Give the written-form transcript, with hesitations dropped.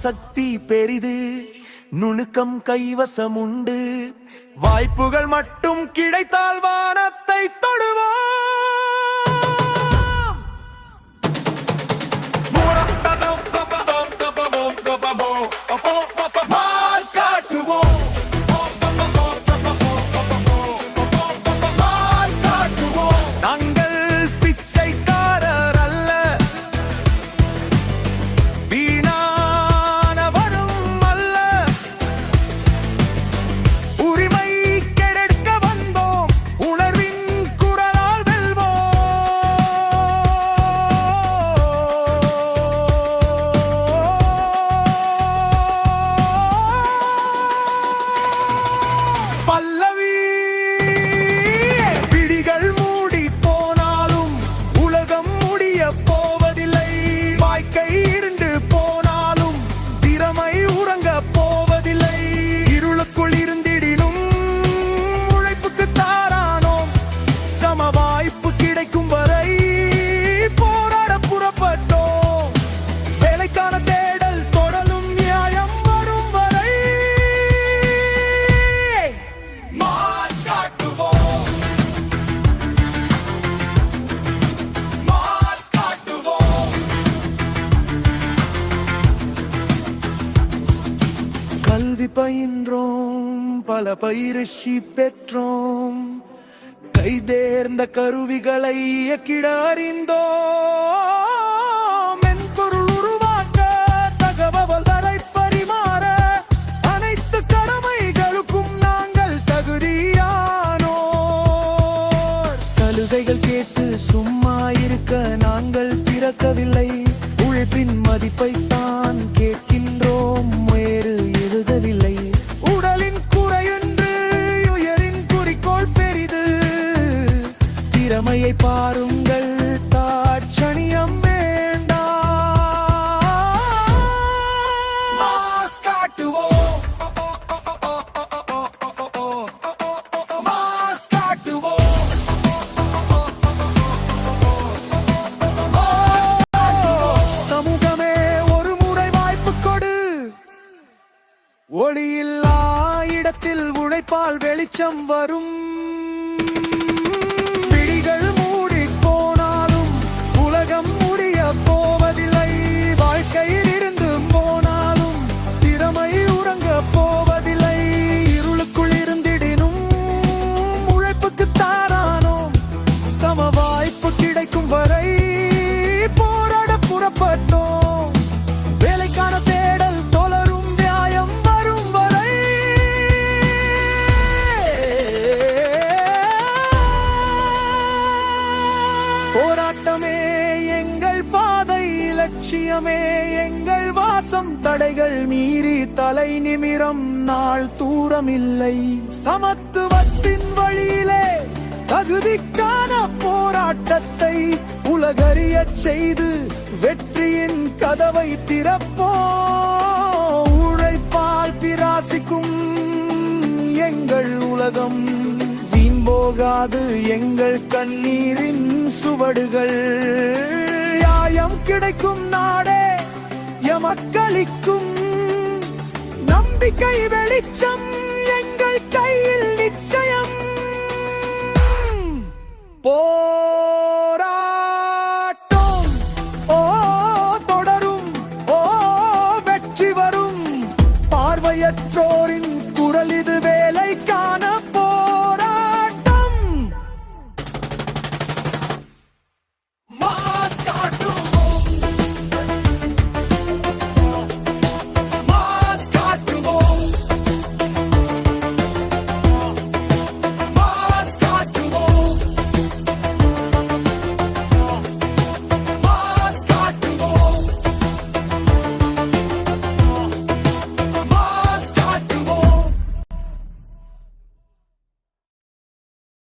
சக்தி பெரிது, நுணுக்கம் கைவசம் உண்டு. வாய்ப்புகள் மட்டும் கிடைத்தால் வானத்தை தொடுவோம். கல்வி பயின்றோம், பல பயிற்சி பெற்றோம், கைதேர்ந்த கருவிகளை இயக்கிட அறிந்தோம். மென்பொருள் உருவாக்க, தகவல் வரை பரிமாற, அனைத்து கடமைகளுக்கும் நாங்கள் தகுதியானோர். சலுகைகள் கேட்டு சும்மா இருக்க நாங்கள் பிறக்கவில்லை, உழைப்பின் மதிப்பைத்தான் கேட்கின்றோம், வேறு எழுதவில்லை. உடலின் குறையொன்று, உயரின் குறிக்கோள் பெரிது. திறமையை பாருங்கள், தாட்சணியம் வேண்டாம். காட்டுவோம், ஒளியில்லா இடத்தில் உழைப்பால் வெளிச்சம் வரும். விழிகள் மூடி போனாலும் உலகம் முடிய போவதில்லை. வாழ்க்கையில் இருந்து போனாலும் திறமை உறங்க போவதில்லை. இருளுக்குள் இருந்திடினும் உழைப்புக்கு தாரானோம். சம வாய்ப்பு கிடைக்கும் வரை போராட புறப்பட்டோம். வேலைக்கான தேடல் தொடரும், வியாயம் வரும் வரை. போராட்டமே எங்கள் பாதை, லட்சியமே எங்கள் வாசம். தடைகள் மீறி தலை நிமிரம் நாள் தூரமில்லை. சமத்துவத்தின் வழியிலே தகுதிக்கான போராட்டத்தை உலகறியச் செய்து வெற்றியின் கதவை திறப்போம். உழைப்பால் பிராசிக்கும் எங்கள் உலகம், வீண் போகாது எங்கள் கண்ணீரின் சுவடுகள். நியாயம் கிடைக்கும் நாடே எமக்களிக்கும், நம்பிக்கை வெளிச்சம் எங்கள் கையில் நிச்சயம். போராட்டம் தொடரும், வெற்றி வரும். பார்வையற்றோ